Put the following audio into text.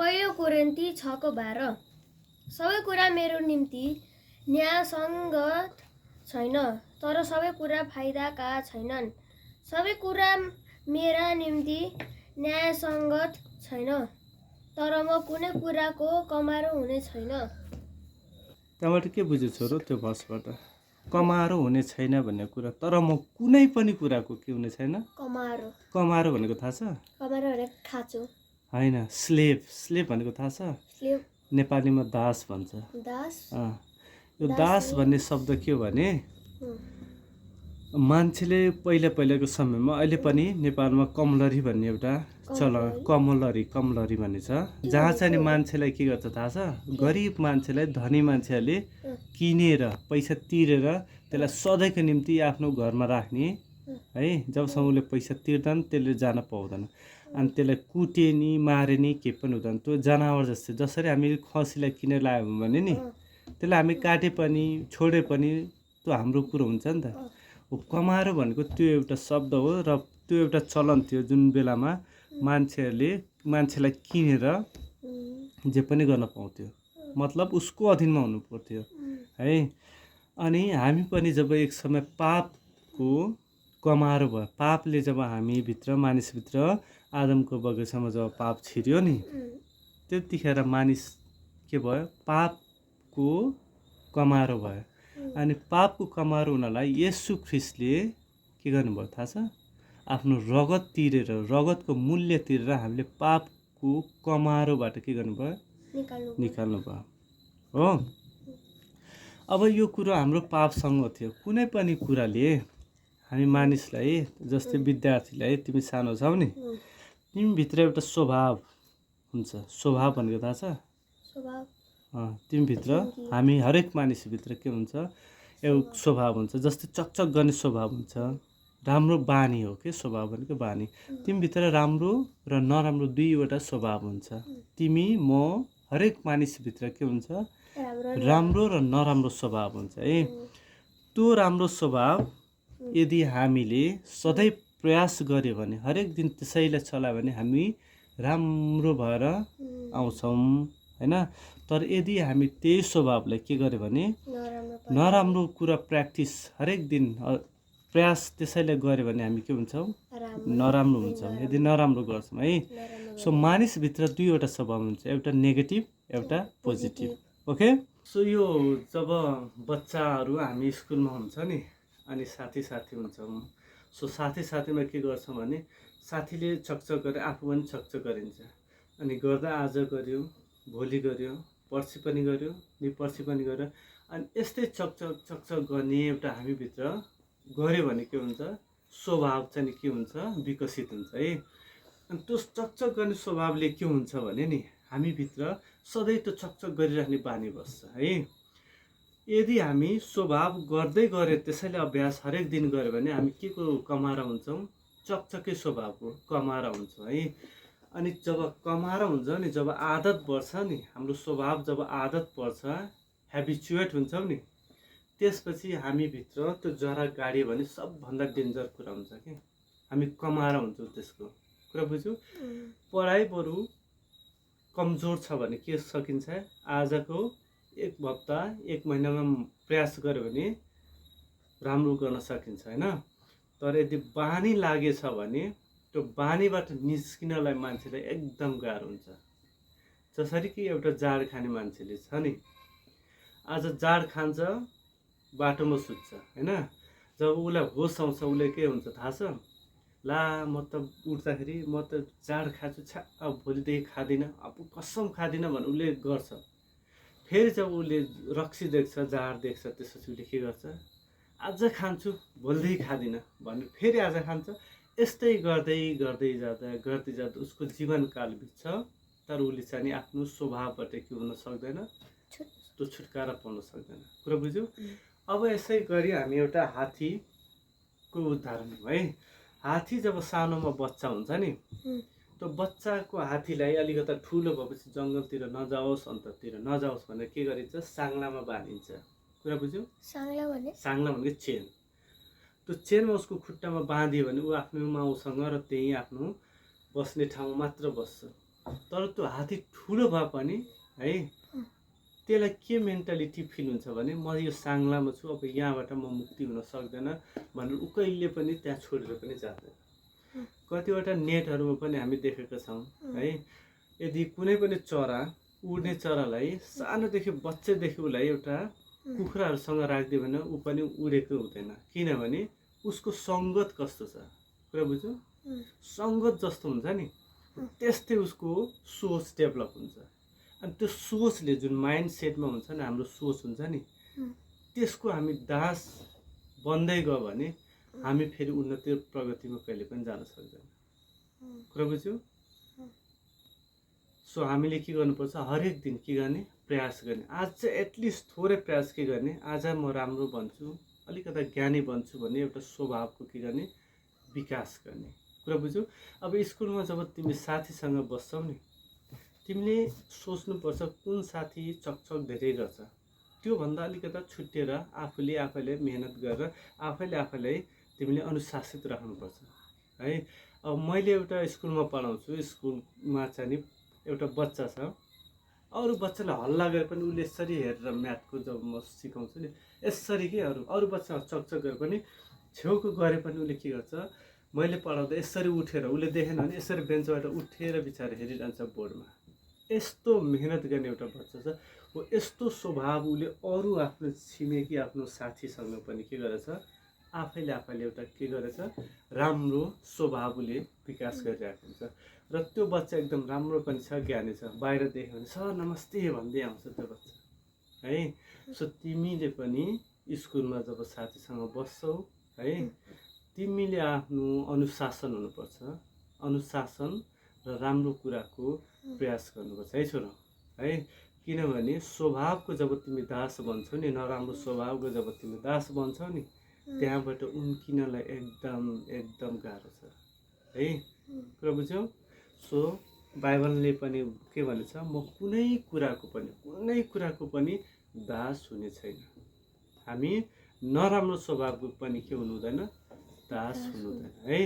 पहिलो कोरिन्थी 6:12 सबै कुरा मेरो निम्ति न्यायसङ्गत छैन, तर सबै कुरा फाइदाका छैनन्। सबै कुरा मेरा निम्ति न्यायसङ्गत छैन, तर म कुनै कुराको कमारो हुने छैन। त्यहाँबाट के बुझ्यो छोरो त्यो भर्सबाट? कमारो हुने छैन भन्ने कुरा, तर म कुनै पनि कुराको के हुने छैन? कमारो भनेको थाहा छ? कमारो भनेको खाँचो होइन, स्लेभ। स्लेभ भनेको थाहा छ? स्लेभ नेपालीमा दास भन्छ। दास यो दास भन्ने शब्द के हो भने मान्छेले पहिलाको समयमा, अहिले पनि नेपालमा कमलरी भन्ने एउटा कमलरी भन्ने छ, जहाँ चाहिँ नि मान्छेलाई के गर्छ थाहा छ? गरिब मान्छेलाई धनी मान्छेहरूले किनेर पैसा तिरेर त्यसलाई सधैँको निम्ति आफ्नो घरमा राख्ने है। जबसम्म उसले पैसा तिर्दैन त्यसले जान पाउँदैन, अनि त्यसलाई कुटे नि मारे नि के पनि हुँदैन। त्यो जनावर जस्तै, जसरी हामी खसीलाई किनेर ल्यायौँ भने नि त्यसलाई हामी काटे पनि छोडे पनि त्यो हाम्रो कुरो हुन्छ नि त। कमारो भनेको त्यो एउटा शब्द हो, र त्यो एउटा चलन थियो जुन बेलामा मान्छेहरूले मान्छेलाई किनेर जे पनि गर्न पाउँथ्यो, मतलब उसको अधीनमा हुनु पर्थ्यो है। अनि हामी पनि जब एक समय पापको कमारो भयो, पापले जब हामीभित्र मानिसभित्र आदमको बगैँचामा जब पाप छिर्यो नि, त्यतिखेर मानिस के भयो? पापको कमारो भयो। अनि पापको कमारो हुनलाई येशू ख्रिस्टले के गर्नुभयो थाहा छ? आफ्नो रगत तिरेर, रगतको मूल्य तिरेर हामीले पापको कमारोबाट के गर्नुभयो? निकाल्नु भयो हो। अब यो कुरो हाम्रो पापसँग थियो। कुनै पनि कुराले हामी मानिसलाई, जस्तै विद्यार्थीलाई, तिमी सानो छौ नि, तिमीभित्र एउटा स्वभाव हुन्छ। स्वभाव भनेको थाहा छ? तिमीभित्र, हामी हरेक मानिसभित्र के हुन्छ? एउटा स्वभाव हुन्छ। जस्तै चकचक गर्ने स्वभाव हुन्छ, राम्रो बानी हो कि स्वभाव भनेको बानी। तिमीभित्र राम्रो र नराम्रो दुईवटा स्वभाव हुन्छ। तिमी म हरेक मानिसभित्र के हुन्छ? राम्रो र नराम्रो स्वभाव हुन्छ है। त्यो राम्रो स्वभाव यदि हामीले सधैँ प्रयास गर्यो भने, हरेक दिन त्यसैलाई चलायो भने हामी राम्रो भएर आउँछौँ होइन। तर यदि हामी त्यही स्वभावलाई के गर्यो भने नराम्रो कुरा प्र्याक्टिस हरेक दिन प्रयास त्यसैले गऱ्यो भने हामी के हुन्छौँ? नराम्रो हुन्छौँ, यदि नराम्रो गर्छौँ है। सो मानिसभित्र दुईवटा स्वभाव हुन्छ, एउटा नेगेटिभ, एउटा पोजिटिभ। ओके, सो यो जब बच्चाहरू हामी स्कुलमा हुन्छ नि, अनि साथी हुन्छौँ। सो साथीमा के गर्छौँ भने साथीले चकचक गरे आफू पनि चकचक गरिन्छ। अनि गर्दा आज गर्यो, भोलि गर्यो, पर्सि पनि गर्यो, नि पर्सि पनि गर्यो। अनि यस्तै चकचक गर्ने एउटा हामीभित्र गऱ्यो भने के हुन्छ? स्वभाव चाहिँ के हुन्छ? विकसित हुन्छ है। अनि त्यो चकचक गर्ने स्वभावले के हुन्छ भने नि हामीभित्र सधैँ त्यो चकचक गरिराख्ने बानी बस्छ है। यदि हामी स्वभाव गर्दै गऱ्यो, त्यसैले अभ्यास हरेक दिन गऱ्यो भने हामी के को कमारा हुन्छौँ? चकचके स्वभावको कमारा हुन्छौँ है। अनि जब कमारा हुन्छ नि, जब आदत बढ्छ नि, हाम्रो स्वभाव जब आदत पर्छ, हेबिचुएट हुन्छौँ नि, त्यसपछि हामीभित्र त्यो जरा गाड्यो भने सबभन्दा डेन्जर कुरा हुन्छ कि हामी कमारा हुन्छौँ। त्यसको कुरा बुझ्यौ? पढाइ बरु कमजोर छ भने के सकिन्छ? आजको एक हप्ता एक महिनामा प्रयास गर्यो भने राम्रो गर्न सकिन्छ होइन। तर यदि बानी लागेछ भने त्यो बानीबाट निस्किनलाई मान्छेलाई एकदम गाह्रो हुन्छ। जसरी कि एउटा जाड खाने मान्छेले छ नि, आज जाड खान्छ, बाटोमा सुत्छ होइन। जब उसलाई होस आउँछ, उसले के हुन्छ थाहा छ? ला म त उठ्दाखेरि म त जाड खान्छु, छ्या अब भोलिदेखि खाँदिनँ, अब कसम खाँदिनँ भने उसले गर्छ। फेरि जब उसले रक्सी देख्छ, जाड देख्छ, त्यसपछि उसले के गर्छ? आज खान्छु, भोलिदेखि खाँदिनँ भने फेरि आज खान्छ। यस्तै गर्दै जाँदा उसको जीवनकाल बित्छ, तर उसले चाहिँ नि आफ्नो स्वभावबाट के हुन सक्दैन? त्यो छुटकारा पाउन सक्दैन। कुरा बुझ्यौ? अब यसै गरी हामी एउटा हात्तीको उदाहरण है। हात्ती जब सानोमा बच्चा हुन्छ नि, त्यो बच्चाको हात्तीलाई अलिकता ठुलो भएपछि जङ्गलतिर नजाओस्, अन्ततिर नजाओस् भनेर के गरिन्छ? साङ्लामा बाँधिन्छ। कुरा बुझ्यौ? साङ्ला भनेको चेन। त्यो चेनमा उसको खुट्टामा बाँधियो भने ऊ आफ्नो माउसँग र त्यही आफ्नो बस्ने ठाउँमा मात्र बस्छ। तर त्यो हात्ती ठुलो भए पनि है त्यसलाई के मेन्टालिटी फिल हुन्छ भने म यो साङ्लामा छु, अब यहाँबाट म मुक्ति हुन सक्दैन भनेर ऊ कहिले पनि त्यहाँ छोडेर पनि जाँदैन। कतिवटा नेटहरूमा पनि हामी देखेका छौँ है, यदि कुनै पनि चरा उड्ने चरालाई सानोदेखि बच्चादेखि उसलाई एउटा कुखुराहरूसँग राखिदियो भने ऊ पनि उडेको हुँदैन, किनभने उसको सङ्गत कस्तो छ कुरा बुझ्यो, सङ्गत जस्तो हुन्छ नि त्यस्तै उसको सोच डेभलप हुन्छ। अनि त्यो सोचले जुन माइन्ड सेटमा हुन्छ नि हाम्रो सोच हुन्छ नि त्यसको हामी दास बन्दै गयो भने हामी फेरि उन्नति प्रगतिमा कहिले पनि जान सक्दैन कुरा बुझ्यो। सो हामीले के गर्नुपर्छ, हरेक दिन के गर्ने प्रयास गर्ने, आज चाहिँ एटलिस्ट थोरै प्रयास के गर्ने, आज म राम्रो बन्छु अलिकता ज्ञानी बन्छु भन्ने एउटा स्वभावको के गर्ने विकास गर्ने कुरा बुझ्यौ। अब स्कुलमा जब तिमी साथीसँग बस्छौ नि तिमीले सोच्नुपर्छ कुन साथी चकचक धेरै गर्छ, त्योभन्दा अलिकता छुट्टिएर आफूले मेहनत गरेर आफैलाई तिमीले अनुशासित राख्नुपर्छ है। अब मैले एउटा स्कुलमा पढाउँछु, स्कुलमा चाहिँ नि एउटा बच्चा छ, अरू बच्चालाई हल्ला गरे पनि उसले यसरी हेरेर म्याथको जब म सिकाउँछु नि यसरी के अरू बच्चा चकचक गरे पनि छेउको गरे पनि उसले के गर्छ, मैले पढाउँदा यसरी उठेर उसले देखेन भने यसरी बेन्चबाट उठेर बिचारा हेरिरहन्छ बोर्डमा। यस्तो मेहनत गर्ने एउटा बच्चा छ, हो यस्तो स्वभाव उसले अरू आफ्नो छिमेकी आफ्नो साथीसँग पनि के गरेछ, आफैले एउटा के गरेछ राम्रो स्वभाव उसले विकास गरिरहेको हुन्छ। र त्यो बच्चा एकदम राम्रो पनि छ, ज्ञानी छ, बाहिर देख्यो भने सर नमस्ते भन्दै आउँछ त्यो बच्चा है। सो तिमीले पनि स्कुलमा जब साथीसँग बस्छौ है तिमीले आफ्नो अनुशासन हुनुपर्छ, अनुशासन र राम्रो कुराको प्रयास गर्नुपर्छ है छोरो है। किनभने स्वभावको जब तिमी दास बन्छौ नि, नराम्रो स्वभावको जब तिमी दास बन्छौ नि त्यहाँबाट उम्किनलाई एकदम गाह्रो छ है कुरा बुझ्यौ। सो बाइबलले पनि के भनेछ, म कुनै कुराको पनि दास हुने छैन। हामी नराम्रो स्वभावको पनि के हुनु हुँदैन, दास हुनु हुँदैन है।